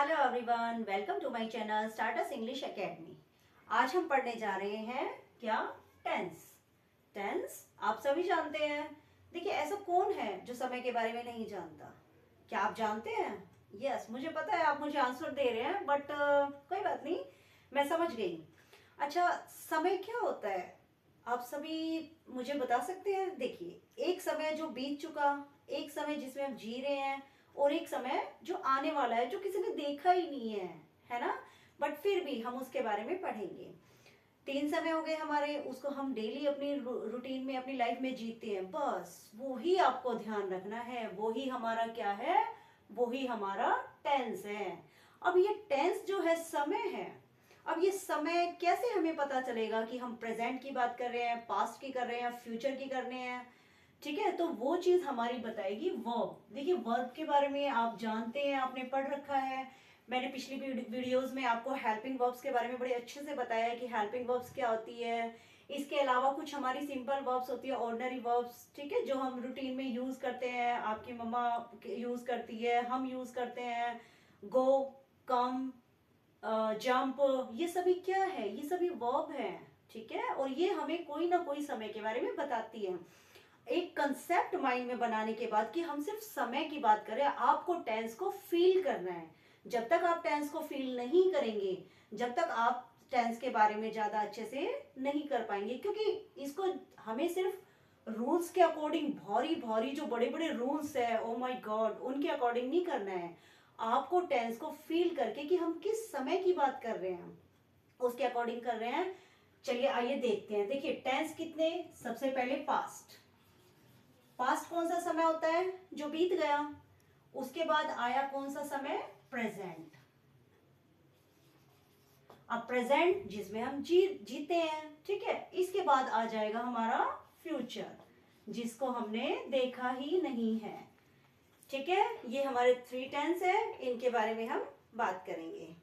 Hello everyone, welcome to my channel starts English academy. आज हम पढ़ने जा रहे हैं क्या? टेंस। टेंस आप सभी जानते हैं। देखिए, ऐसा कौन है जो समय के बारे में नहीं जानता? क्या आप जानते हैं? यस, मुझे पता है आप मुझे आंसर दे रहे हैं, बट कोई बात नहीं, मैं समझ गई। अच्छा, समय क्या होता है? आप सभी मुझे बता सकते हैं? देखिए, एक समय जो बीत चुका, एक समय जिसमें हम जी रहे हैं, और एक समय जो आने वाला है, जो किसी ने देखा ही नहीं है ना? बट फिर भी हम उसके बारे में पढ़ेंगे। तीन समय हो गए हमारे, उसको हम डेली अपनी रूटीन में, अपनी लाइफ में जीते हैं। बस वो ही आपको ध्यान रखना है, वो ही हमारा क्या है, वो ही हमारा टेंस है। अब ये टेंस जो है, समय है। अब ये समय कैसे हमें पता चलेगा कि हम प्रेजेंट की बात कर रहे हैं, पास्ट की कर रहे हैं, फ्यूचर की कर रहे हैं? ठीक है, तो वो चीज हमारी बताएगी वर्ब। देखिए, वर्ब के बारे में आप जानते हैं, आपने पढ़ रखा है। मैंने पिछली वीडियोस में आपको हेल्पिंग वर्ब्स के बारे में बड़े अच्छे से बताया है कि हेल्पिंग वर्ब्स क्या होती है। इसके अलावा कुछ हमारी सिंपल वर्ब्स होती है, ऑर्डिनरी वर्ब्स, ठीक है, जो हम रूटीन में यूज करते हैं, आपकी मम्मा यूज करती है, हम यूज करते हैं। गो, कम, जंप, ये सभी क्या है? ये सभी वर्ब हैं। ठीक है, और ये हमें कोई ना कोई समय के बारे में बताती है। एक कंसेप्ट माइंड में बनाने के बाद कि हम सिर्फ समय की बात करें, आपको टेंस को फील करना है। जब तक आप टेंस को फील नहीं करेंगे, जब तक आप टेंस के बारे में ज्यादा अच्छे से नहीं कर पाएंगे, क्योंकि इसको हमें सिर्फ रूल्स के अकॉर्डिंग, भारी भारी जो बड़े बड़े रूल्स है, ओ माय गॉड, उनके अकॉर्डिंग नहीं करना है। आपको टेंस को फील करके कि हम किस समय की बात कर रहे हैं, उसके अकॉर्डिंग कर रहे हैं। चलिए आइए देखते हैं। देखिए, टेंस कितने? सबसे पहले पास्ट। पास्ट कौन सा समय होता है? जो बीत गया। उसके बाद आया कौन सा समय? प्रेजेंट। अब प्रेजेंट जिसमें हम जीते हैं, ठीक है। इसके बाद आ जाएगा हमारा फ्यूचर, जिसको हमने देखा ही नहीं है। ठीक है, ये हमारे थ्री टेंस है, इनके बारे में हम बात करेंगे।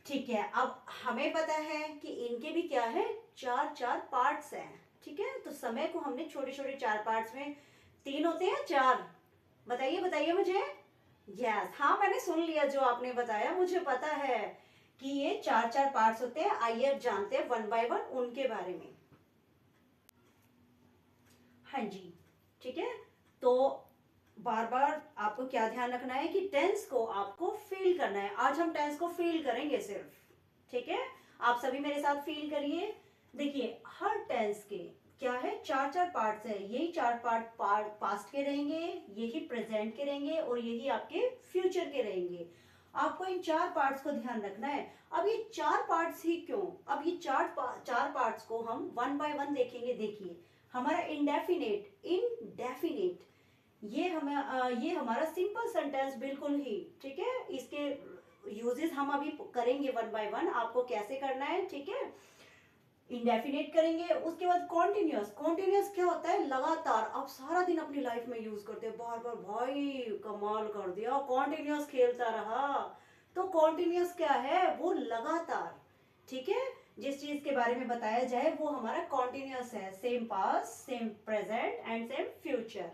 ठीक है, अब हमें पता है कि इनके भी क्या है, चार चार पार्ट्स हैं। ठीक है, तो समय को हमने छोटे छोटे चार पार्ट्स में, तीन होते हैं, चार? बताइए बताइए मुझे। यस, हाँ, मैंने सुन लिया जो आपने बताया, मुझे पता है कि ये चार चार पार्ट्स होते हैं। आइए अब जानते हैं वन बाय वन उनके बारे में। हाँ जी, ठीक है। तो बार बार आपको क्या ध्यान रखना है कि टेंस को आपको फील करना है। आज हम टेंस को फील करेंगे सिर्फ। ठीक है, आप सभी मेरे साथ फील करिए। देखिए, हर टेंस के क्या है, चार चार पार्ट्स है। यही चार पार्ट पास्ट के रहेंगे, यही प्रेजेंट के रहेंगे, और यही आपके फ्यूचर के रहेंगे। आपको इन चार पार्ट्स को ध्यान रखना है। अब ये चार पार्ट्स ही क्यों? अब ये चार पार्ट्स को हम वन बाय वन देखेंगे। देखिए, हमारा इंडेफिनेट, इनडेफिनेट, ये हमारा सिंपल सेंटेंस बिल्कुल ही, ठीक है। इसके यूजेस हम अभी करेंगे वन बाय वन, आपको कैसे करना है, ठीक है। इंडेफिनेट करेंगे, उसके बाद कॉन्टिन्यूअस। कॉन्टिन्यूअस क्या होता है? लगातार। आप सारा दिन अपनी लाइफ में यूज करते हैं, बार बार, भाई कमाल कर दिया, कॉन्टिन्यूअस खेलता रहा। तो कॉन्टिन्यूअस क्या है? वो लगातार। ठीक है, जिस चीज के बारे में बताया जाए वो हमारा कॉन्टिन्यूअस है। Same past, same present and same future.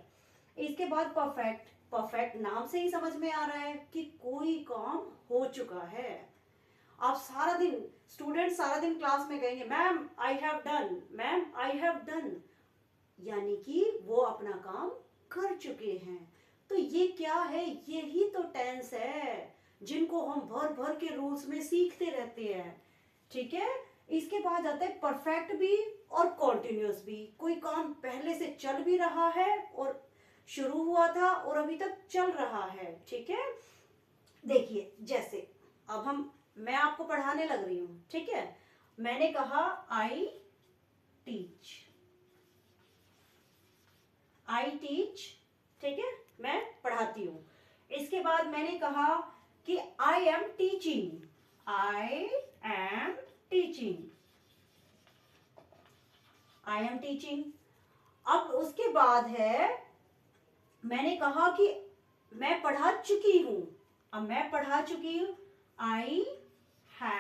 इसके बाद परफेक्ट। परफेक्ट नाम से ही समझ में आ रहा है कि कोई काम हो चुका है। आप सारा दिन, स्टूडेंट सारा दिन क्लास में कहेंगे, ma'am I have done, ma'am I have done, यानी कि वो अपना काम कर चुके हैं। तो ये क्या है? यही तो टेंस है, जिनको हम भर भर के रूल्स में सीखते रहते हैं। ठीक है, इसके बाद आता है परफेक्ट भी और कॉन्टिन्यूअस भी। कोई काम पहले से चल भी रहा है, और शुरू हुआ था और अभी तक चल रहा है। ठीक है, देखिए, जैसे अब मैं आपको पढ़ाने लग रही हूं, ठीक है। मैंने कहा आई टीच, आई टीच, ठीक है, मैं पढ़ाती हूं। इसके बाद मैंने कहा कि I am teaching, I am teaching, I am teaching. अब उसके बाद है, मैंने कहा कि मैं पढ़ा चुकी हूं। अब मैं पढ़ा चुकी हूं, आई हैव